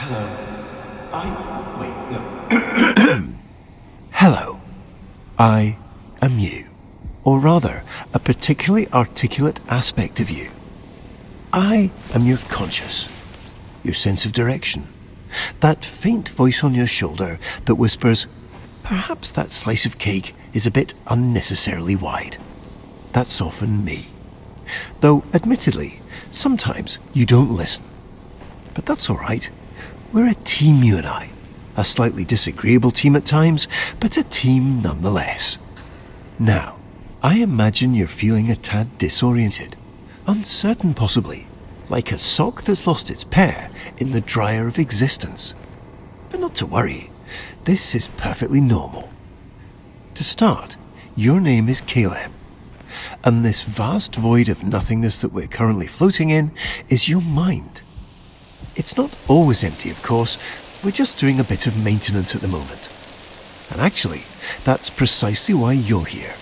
Hello. Hello. I am you. Or rather, a particularly articulate aspect of you. I am your conscious, your sense of direction. That faint voice on your shoulder that whispers, perhaps that slice of cake is a bit unnecessarily wide. That's often me. Though, admittedly, sometimes you don't listen. But that's all right. We're a team, you and I. A slightly disagreeable team at times, but a team nonetheless. Now, I imagine you're feeling a tad disoriented, uncertain possibly, like a sock that's lost its pair in the dryer of existence. But not to worry, this is perfectly normal. To start, your name is Caleb, and this vast void of nothingness that we're currently floating in is your mind. It's not always empty, of course. We're just doing a bit of maintenance at the moment. And actually, that's precisely why you're here.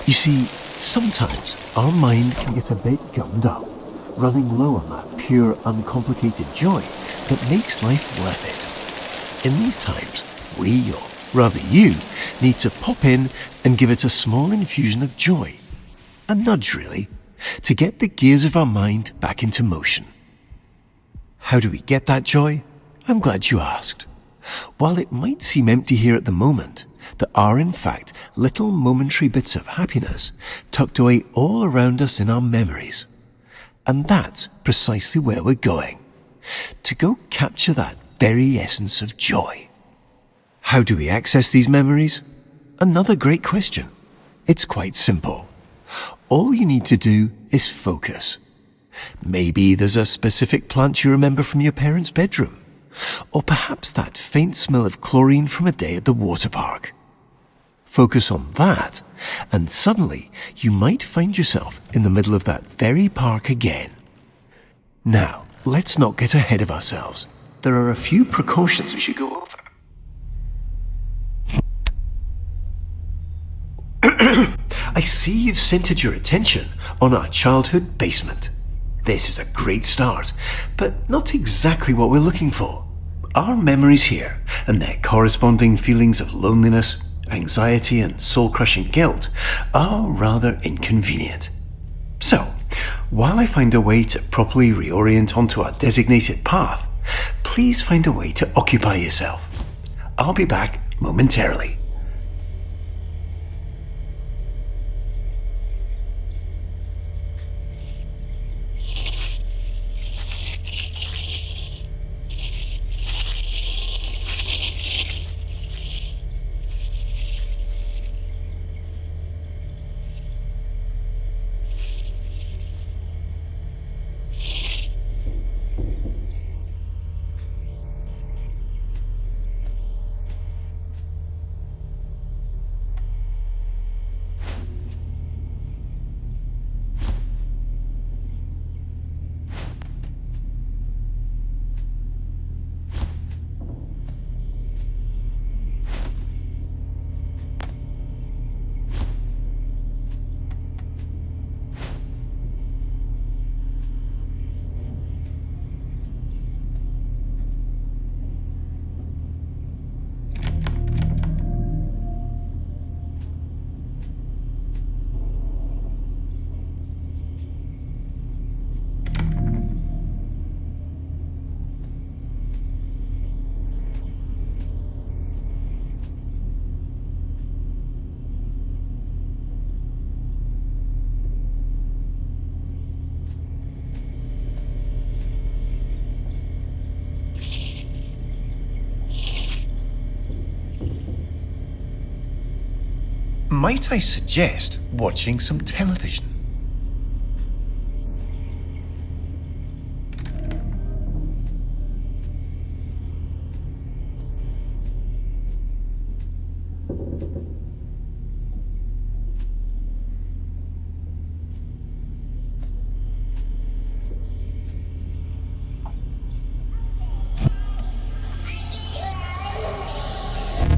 You see, sometimes our mind can get a bit gummed up, running low on that pure, uncomplicated joy that makes life worth it. In these times, we, or rather you, need to pop in and give it a small infusion of joy. A nudge, really, to get the gears of our mind back into motion. How do we get that joy? I'm glad you asked. While it might seem empty here at the moment, there are in fact little momentary bits of happiness tucked away all around us in our memories. And that's precisely where we're going. To go capture that very essence of joy. How do we access these memories? Another great question. It's quite simple. All you need to do is focus. Maybe there's a specific plant you remember from your parents' bedroom. Or perhaps that faint smell of chlorine from a day at the water park. Focus on that, and suddenly you might find yourself in the middle of that very park again. Now, let's not get ahead of ourselves. There are a few precautions we should go over. I see you've centered your attention on our childhood basement. This is a great start, but not exactly what we're looking for. Our memories here, and their corresponding feelings of loneliness, anxiety, and soul-crushing guilt, are rather inconvenient. So, while I find a way to properly reorient onto our designated path, please find a way to occupy yourself. I'll be back momentarily. Might I suggest watching some television?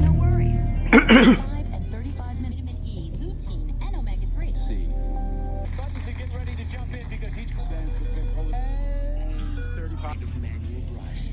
No worries. 5 and 35 vitamin E, lutein, and omega-3. See. Buttons are getting ready to jump in because each stands for 35 manual brush.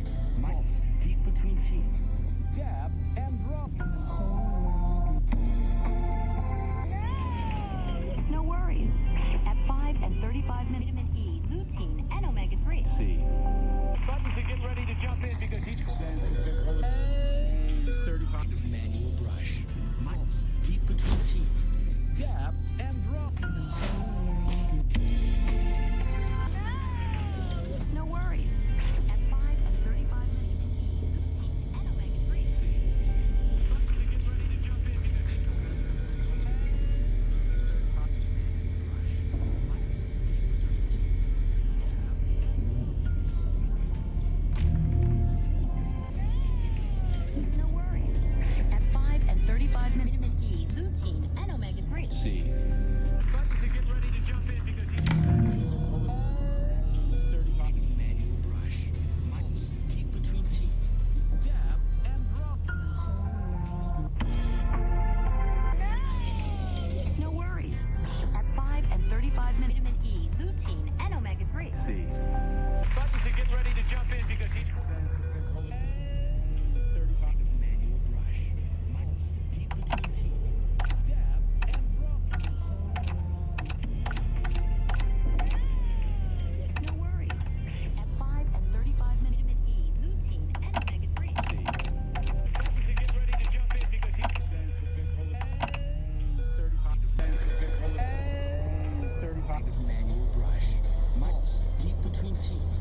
teeth.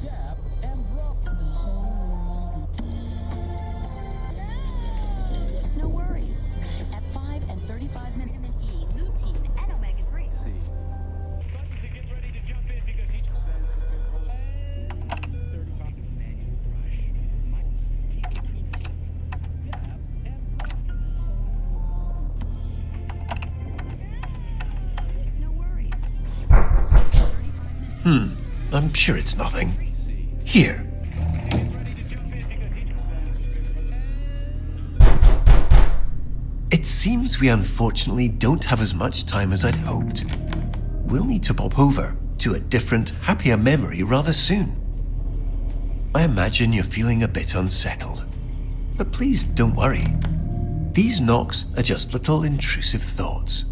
Dab and rub. No worries. At 5 and 35 vitamin E, lutein, and omega-3. See. Buttons are getting ready to jump in because each says it's 35 manual brush. Miles teeth between teeth. Dab and rub. No worries. 35 minutes. I'm sure it's nothing. See. Here. Buttons are getting ready to jump in because each says It seems we unfortunately don't have as much time as I'd hoped. We'll need to pop over to a different, happier memory rather soon. I imagine you're feeling a bit unsettled. But please don't worry. These knocks are just little intrusive thoughts.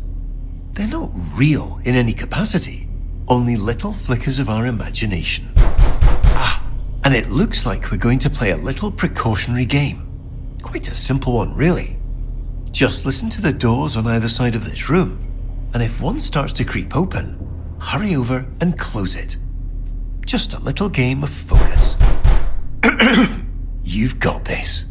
They're not real in any capacity, only little flickers of our imagination. And it looks like we're going to play a little precautionary game. Quite a simple one, really. Just listen to the doors on either side of this room, and if one starts to creep open, hurry over and close it. Just a little game of focus. You've got this.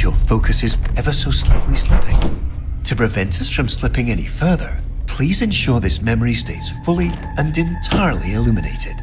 Your focus is ever so slightly slipping. To prevent us from slipping any further, please ensure this memory stays fully and entirely illuminated.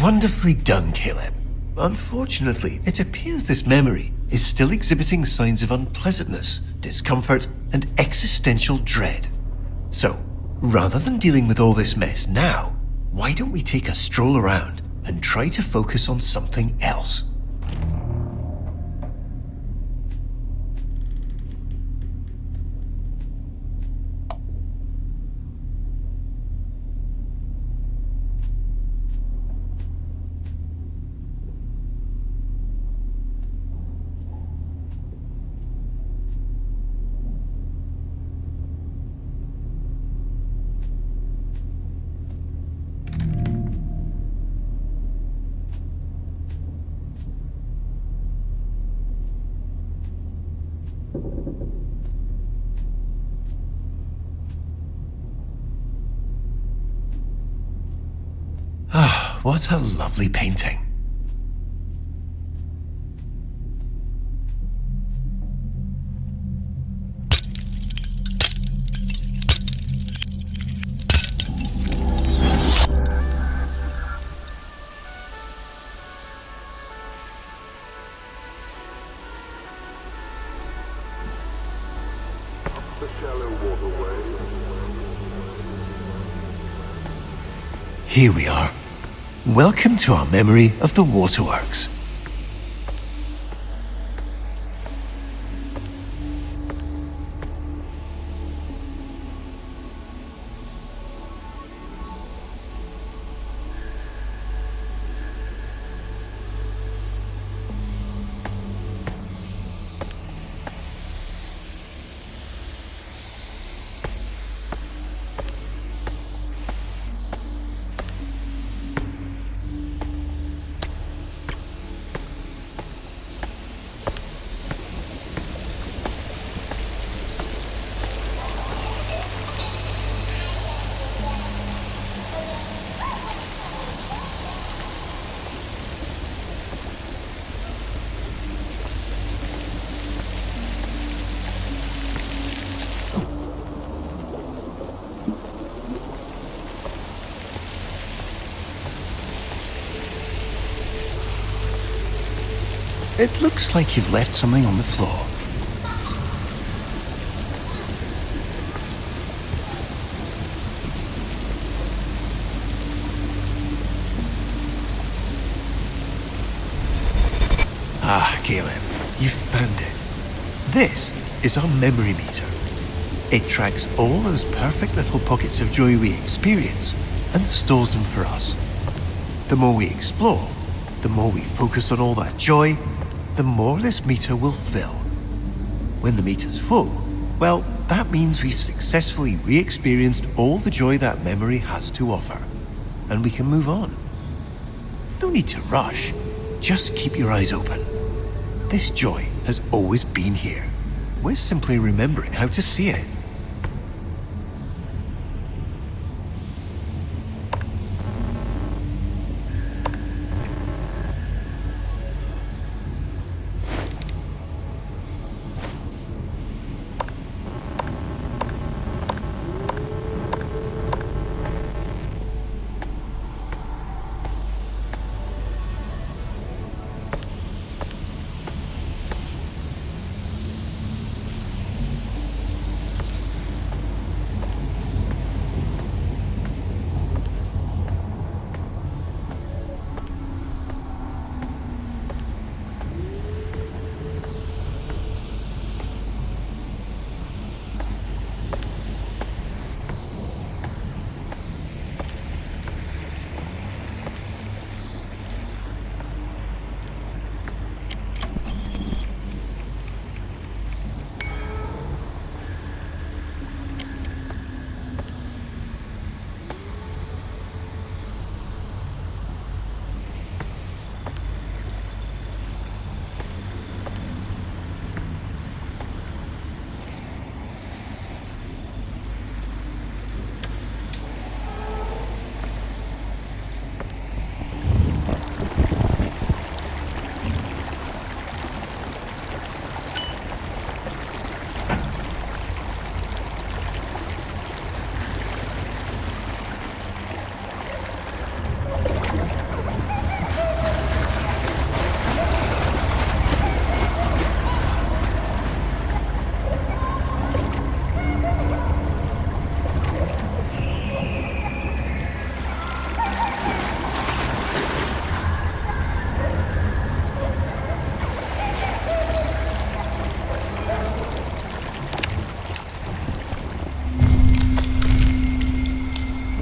Wonderfully done, Caleb. Unfortunately, it appears this memory is still exhibiting signs of unpleasantness, discomfort, and existential dread. So, rather than dealing with all this mess now, why don't we take a stroll around and try to focus on something else? Ah, what a lovely painting. Here we are. Welcome to our memory of the waterworks. It looks like you've left something on the floor. Ah, Caleb, you found it. This is our memory meter. It tracks all those perfect little pockets of joy we experience and stores them for us. The more we explore, the more we focus on all that joy, the more this meter will fill. When the meter's full, well, that means we've successfully re-experienced all the joy that memory has to offer, and we can move on. No need to rush, just keep your eyes open. This joy has always been here. We're simply remembering how to see it.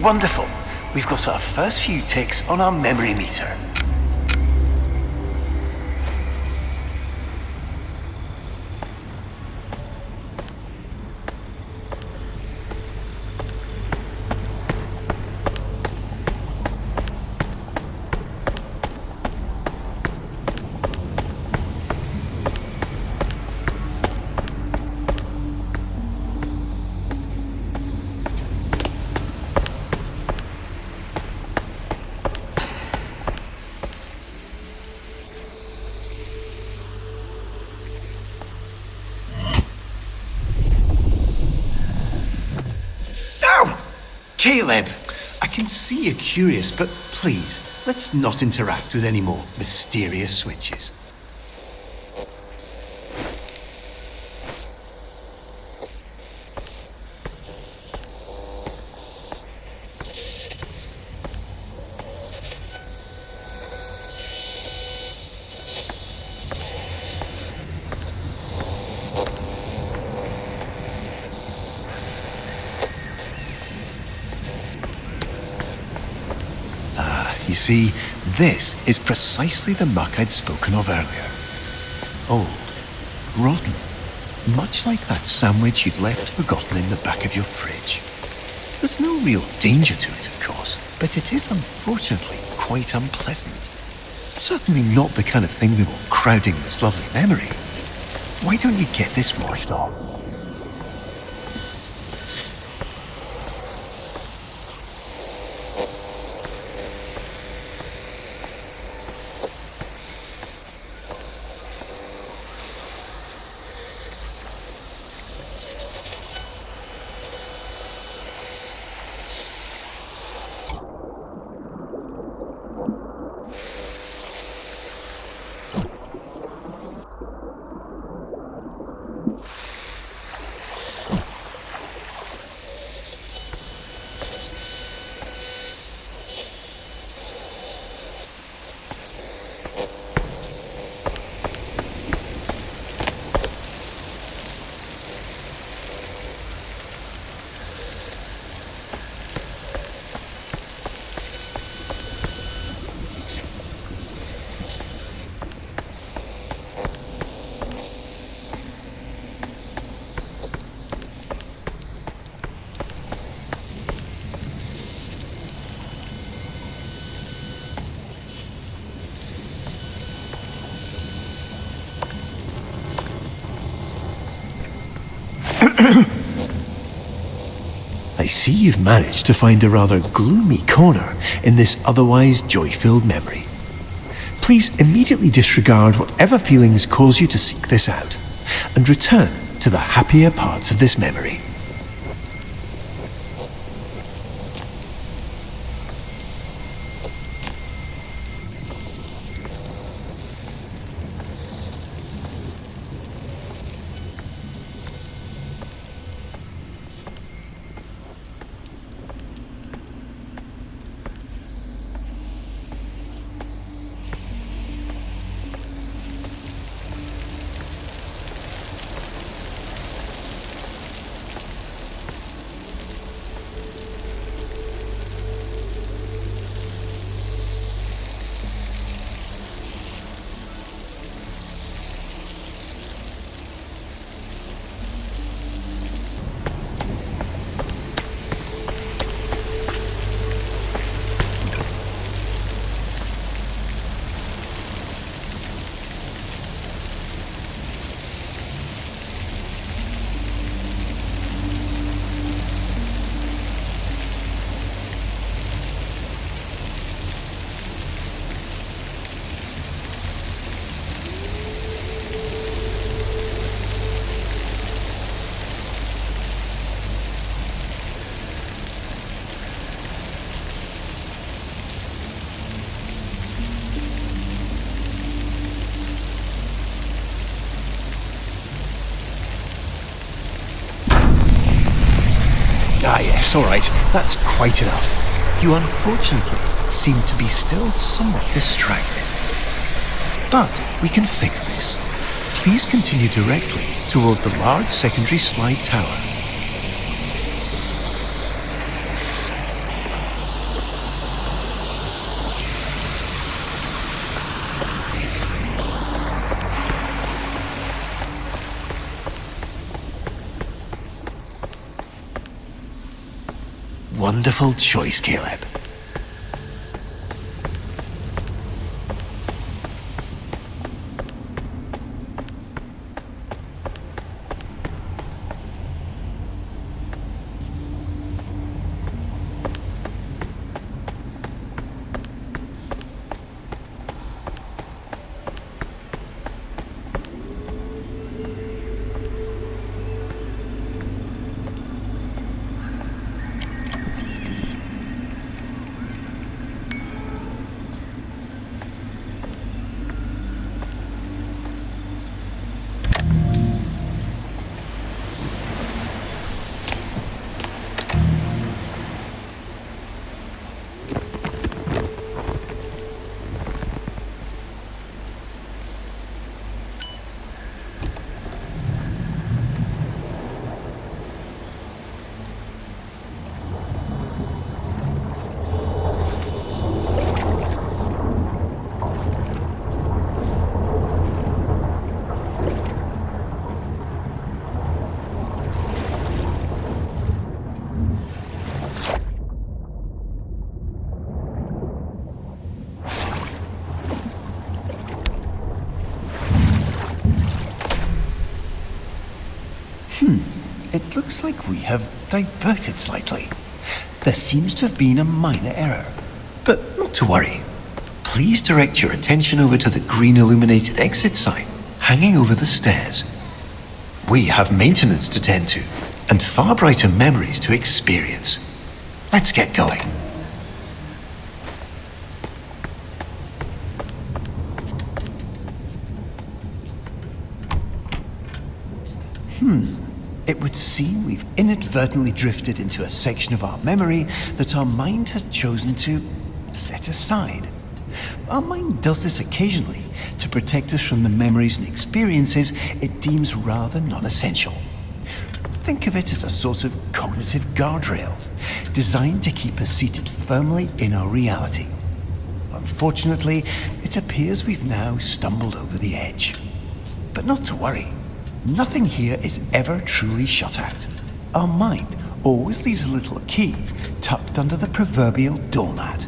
Wonderful. We've got our first few ticks on our memory meter. Caleb, I can see you're curious, but please, let's not interact with any more mysterious switches. see, this is precisely the muck I'd spoken of earlier. Old, rotten, much like that sandwich you'd left forgotten in the back of your fridge. There's no real danger to it, of course, but it is unfortunately quite unpleasant. Certainly not the kind of thing we want crowding this lovely memory. Why don't you get this washed off? I see you've managed to find a rather gloomy corner in this otherwise joy-filled memory. Please immediately disregard whatever feelings cause you to seek this out, and return to the happier parts of this memory. Ah yes, alright, that's quite enough. You unfortunately seem to be still somewhat distracted. But we can fix this. Please continue directly toward the large secondary slide tower. Wonderful choice, Caleb. It looks like we have diverted slightly. There seems to have been a minor error, but not to worry. Please direct your attention over to the green illuminated exit sign hanging over the stairs. We have maintenance to tend to and far brighter memories to experience. Let's get going. It would seem we've inadvertently drifted into a section of our memory that our mind has chosen to set aside. Our mind does this occasionally to protect us from the memories and experiences it deems rather non-essential. Think of it as a sort of cognitive guardrail, designed to keep us seated firmly in our reality. Unfortunately, it appears we've now stumbled over the edge. But not to worry. Nothing here is ever truly shut out. Our mind always leaves a little key tucked under the proverbial doormat.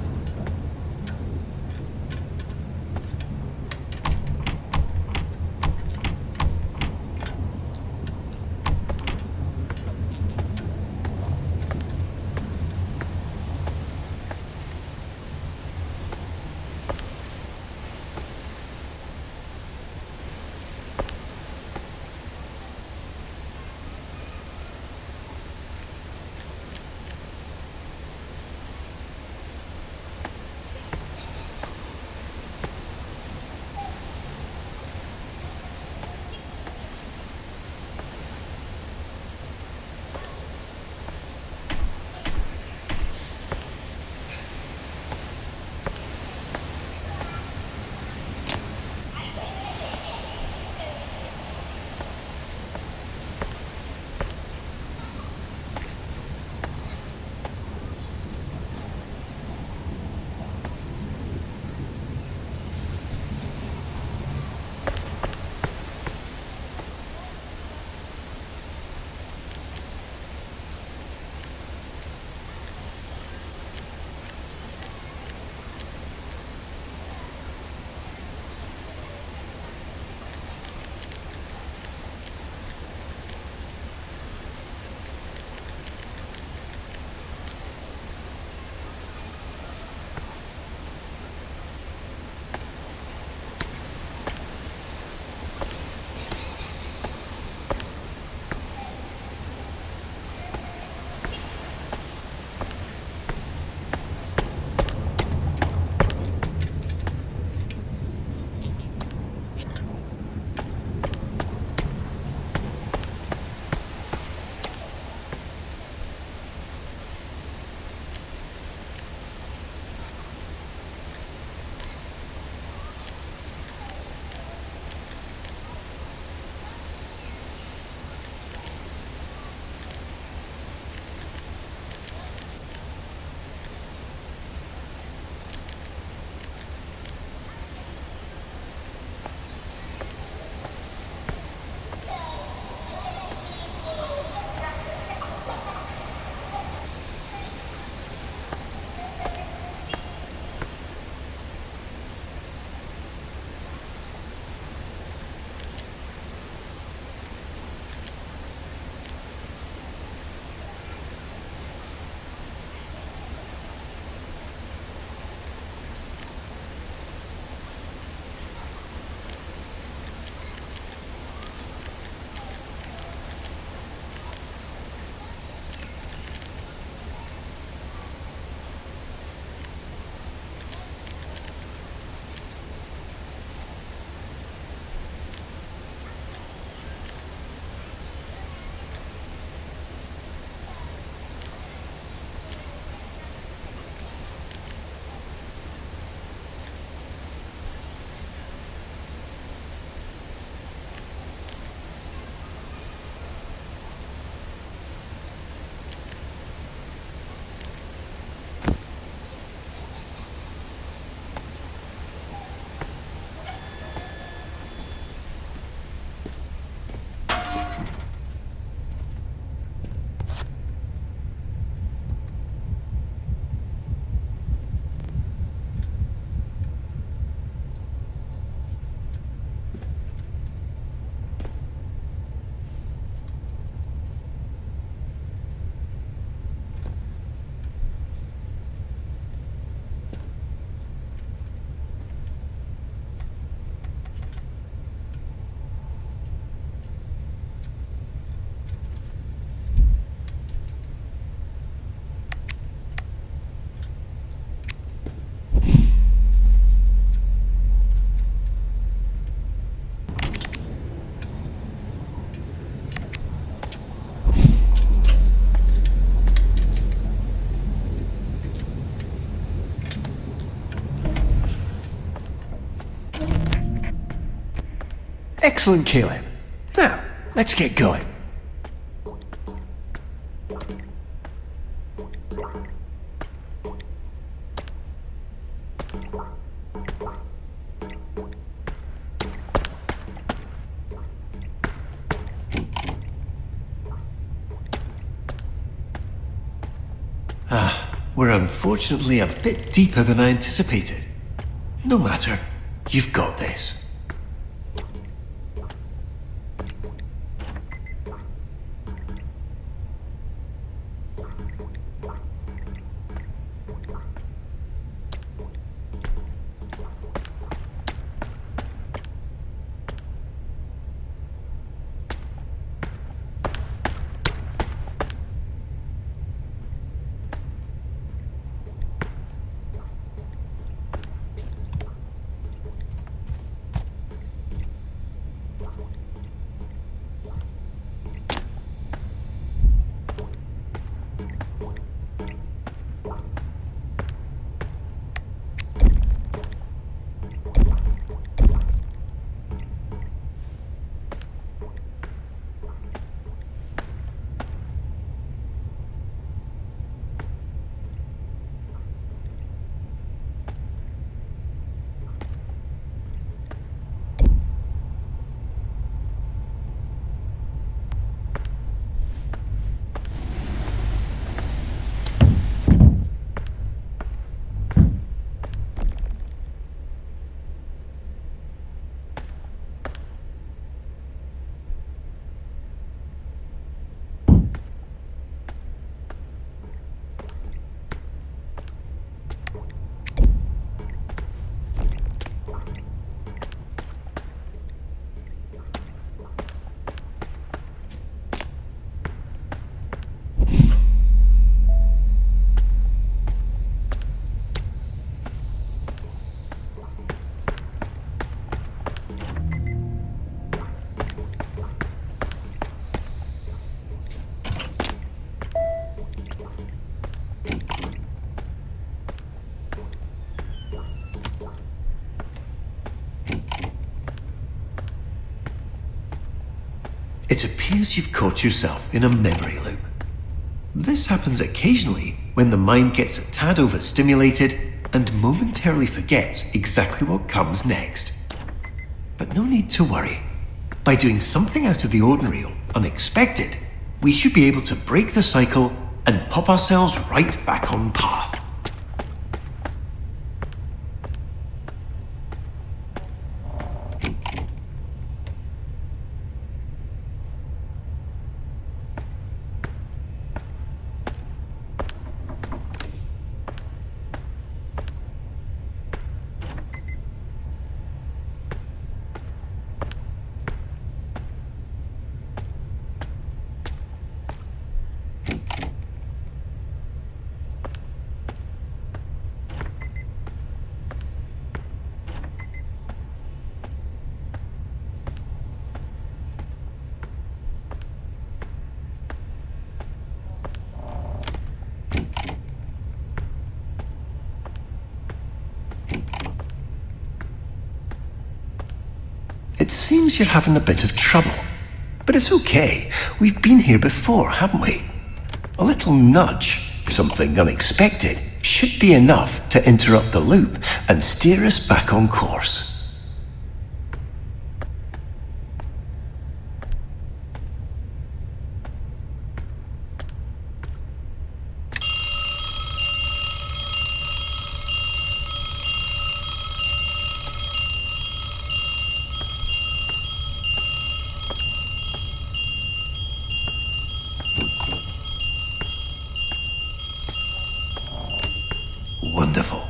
Excellent, Caleb. Now, let's get going. We're unfortunately a bit deeper than I anticipated. No matter, you've got this. It appears you've caught yourself in a memory loop. This happens occasionally when the mind gets a tad overstimulated and momentarily forgets exactly what comes next. But no need to worry. By doing something out of the ordinary or unexpected, we should be able to break the cycle and pop ourselves right back on path. It seems you're having a bit of trouble. But it's okay. We've been here before, haven't we? A little nudge, something unexpected, should be enough to interrupt the loop and steer us back on course. Wonderful.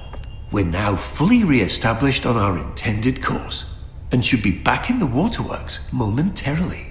We're now fully re-established on our intended course and should be back in the waterworks momentarily.